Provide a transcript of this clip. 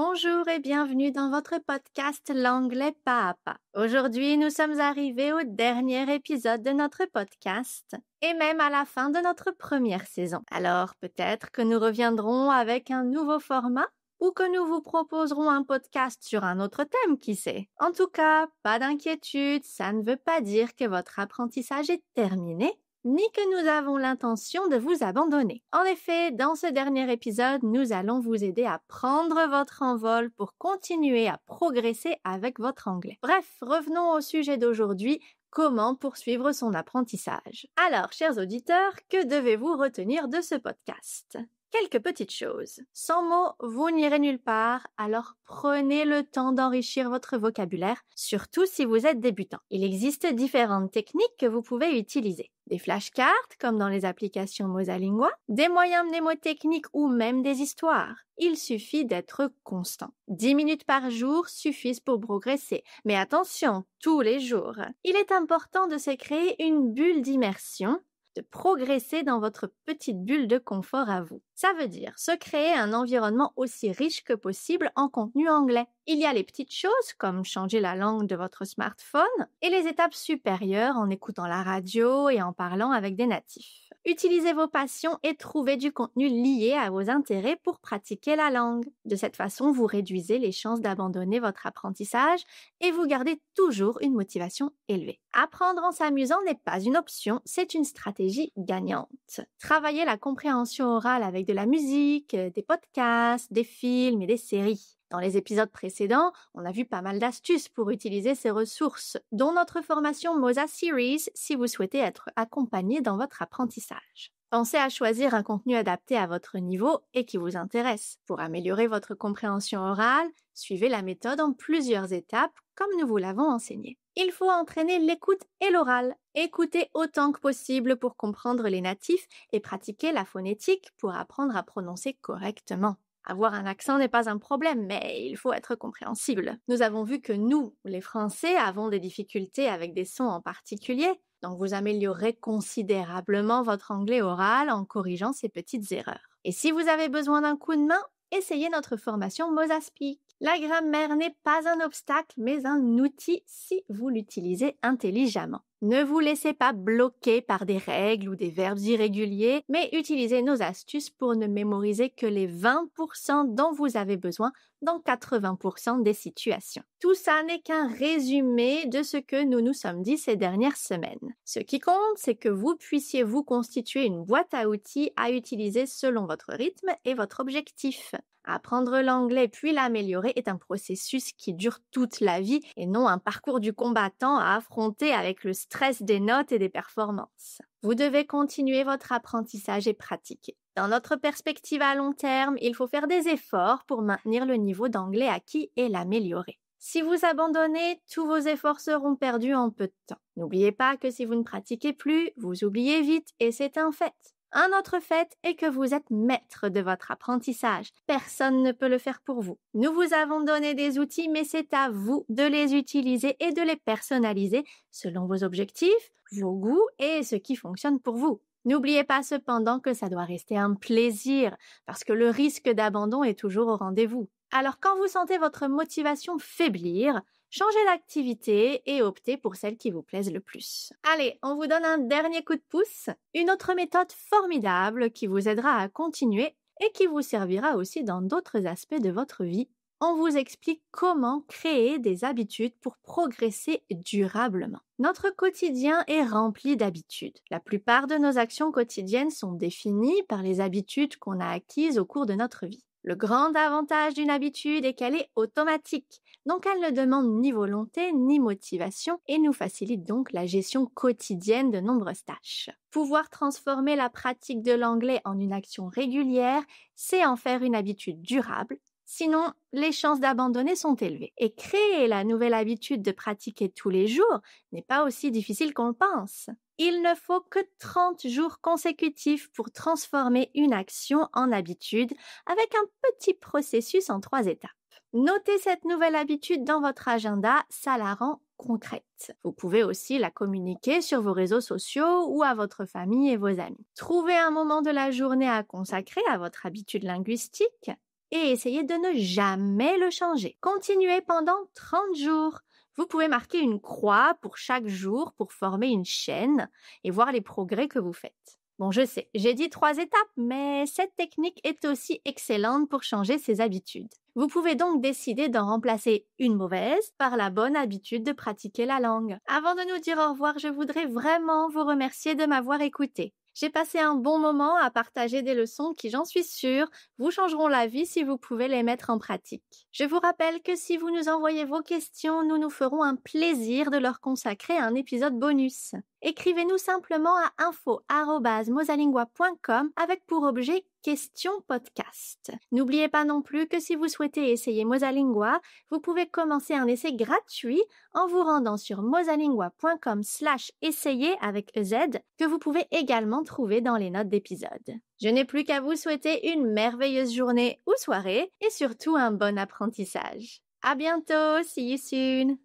Bonjour et bienvenue dans votre podcast L'anglais pas à pas. Aujourd'hui, nous sommes arrivés au dernier épisode de notre podcast et même à la fin de notre première saison. Alors peut-être que nous reviendrons avec un nouveau format ou que nous vous proposerons un podcast sur un autre thème, qui sait. En tout cas, pas d'inquiétude, ça ne veut pas dire que votre apprentissage est terminé, ni que nous avons l'intention de vous abandonner. En effet, dans ce dernier épisode, nous allons vous aider à prendre votre envol pour continuer à progresser avec votre anglais. Bref, revenons au sujet d'aujourd'hui, comment poursuivre son apprentissage. Alors, chers auditeurs, que devez-vous retenir de ce podcast ? Quelques petites choses. Sans mots, vous n'irez nulle part, alors prenez le temps d'enrichir votre vocabulaire, surtout si vous êtes débutant. Il existe différentes techniques que vous pouvez utiliser. Des flashcards, comme dans les applications Mosalingua, des moyens mnémotechniques ou même des histoires. Il suffit d'être constant. 10 minutes par jour suffisent pour progresser, mais attention, tous les jours. Il est important de se créer une bulle d'immersion, de progresser dans votre petite bulle de confort à vous. Ça veut dire se créer un environnement aussi riche que possible en contenu anglais. Il y a les petites choses comme changer la langue de votre smartphone et les étapes supérieures en écoutant la radio et en parlant avec des natifs. Utilisez vos passions et trouvez du contenu lié à vos intérêts pour pratiquer la langue. De cette façon, vous réduisez les chances d'abandonner votre apprentissage et vous gardez toujours une motivation élevée. Apprendre en s'amusant n'est pas une option, c'est une stratégie gagnante. Travaillez la compréhension orale avec de la musique, des podcasts, des films et des séries. Dans les épisodes précédents, on a vu pas mal d'astuces pour utiliser ces ressources, dont notre formation Mosa Series si vous souhaitez être accompagné dans votre apprentissage. Pensez à choisir un contenu adapté à votre niveau et qui vous intéresse. Pour améliorer votre compréhension orale, suivez la méthode en plusieurs étapes, comme nous vous l'avons enseigné. Il faut entraîner l'écoute et l'oral. Écoutez autant que possible pour comprendre les natifs et pratiquer la phonétique pour apprendre à prononcer correctement. Avoir un accent n'est pas un problème, mais il faut être compréhensible. Nous avons vu que nous, les Français, avons des difficultés avec des sons en particulier, donc vous améliorerez considérablement votre anglais oral en corrigeant ces petites erreurs. Et si vous avez besoin d'un coup de main, essayez notre formation Mosa Speak. La grammaire n'est pas un obstacle, mais un outil si vous l'utilisez intelligemment. Ne vous laissez pas bloquer par des règles ou des verbes irréguliers, mais utilisez nos astuces pour ne mémoriser que les 20% dont vous avez besoin dans 80% des situations. Tout ça n'est qu'un résumé de ce que nous nous sommes dit ces dernières semaines. Ce qui compte, c'est que vous puissiez vous constituer une boîte à outils à utiliser selon votre rythme et votre objectif. Apprendre l'anglais puis l'améliorer est un processus qui dure toute la vie et non un parcours du combattant à affronter avec le stress des notes et des performances. Vous devez continuer votre apprentissage et pratiquer. Dans notre perspective à long terme, il faut faire des efforts pour maintenir le niveau d'anglais acquis et l'améliorer. Si vous abandonnez, tous vos efforts seront perdus en peu de temps. N'oubliez pas que si vous ne pratiquez plus, vous oubliez vite et c'est un fait. Un autre fait est que vous êtes maître de votre apprentissage. Personne ne peut le faire pour vous. Nous vous avons donné des outils, mais c'est à vous de les utiliser et de les personnaliser selon vos objectifs, vos goûts et ce qui fonctionne pour vous. N'oubliez pas cependant que ça doit rester un plaisir, parce que le risque d'abandon est toujours au rendez-vous. Alors quand vous sentez votre motivation faiblir, changez d'activité et optez pour celle qui vous plaise le plus. Allez, on vous donne un dernier coup de pouce, une autre méthode formidable qui vous aidera à continuer et qui vous servira aussi dans d'autres aspects de votre vie. On vous explique comment créer des habitudes pour progresser durablement. Notre quotidien est rempli d'habitudes. La plupart de nos actions quotidiennes sont définies par les habitudes qu'on a acquises au cours de notre vie. Le grand avantage d'une habitude est qu'elle est automatique, donc elle ne demande ni volonté ni motivation et nous facilite donc la gestion quotidienne de nombreuses tâches. Pouvoir transformer la pratique de l'anglais en une action régulière, c'est en faire une habitude durable. Sinon, les chances d'abandonner sont élevées. Et créer la nouvelle habitude de pratiquer tous les jours n'est pas aussi difficile qu'on le pense. Il ne faut que 30 jours consécutifs pour transformer une action en habitude avec un petit processus en 3 étapes. Notez cette nouvelle habitude dans votre agenda, ça la rend concrète. Vous pouvez aussi la communiquer sur vos réseaux sociaux ou à votre famille et vos amis. Trouvez un moment de la journée à consacrer à votre habitude linguistique. et essayez de ne jamais le changer. Continuez pendant 30 jours. Vous pouvez marquer une croix pour chaque jour pour former une chaîne et voir les progrès que vous faites. Bon, je sais, j'ai dit 3 étapes, mais cette technique est aussi excellente pour changer ses habitudes. Vous pouvez donc décider d'en remplacer une mauvaise par la bonne habitude de pratiquer la langue. Avant de nous dire au revoir, je voudrais vraiment vous remercier de m'avoir écouté. J'ai passé un bon moment à partager des leçons qui, j'en suis sûre, vous changeront la vie si vous pouvez les mettre en pratique. Je vous rappelle que si vous nous envoyez vos questions, nous nous ferons un plaisir de leur consacrer un épisode bonus. Écrivez-nous simplement à info@mosalingua.com avec pour objet question podcast. N'oubliez pas non plus que si vous souhaitez essayer Mosalingua, vous pouvez commencer un essai gratuit en vous rendant sur mosalingua.com/essayer avec EZ que vous pouvez également trouver dans les notes d'épisode. Je n'ai plus qu'à vous souhaiter une merveilleuse journée ou soirée et surtout un bon apprentissage. À bientôt, see you soon!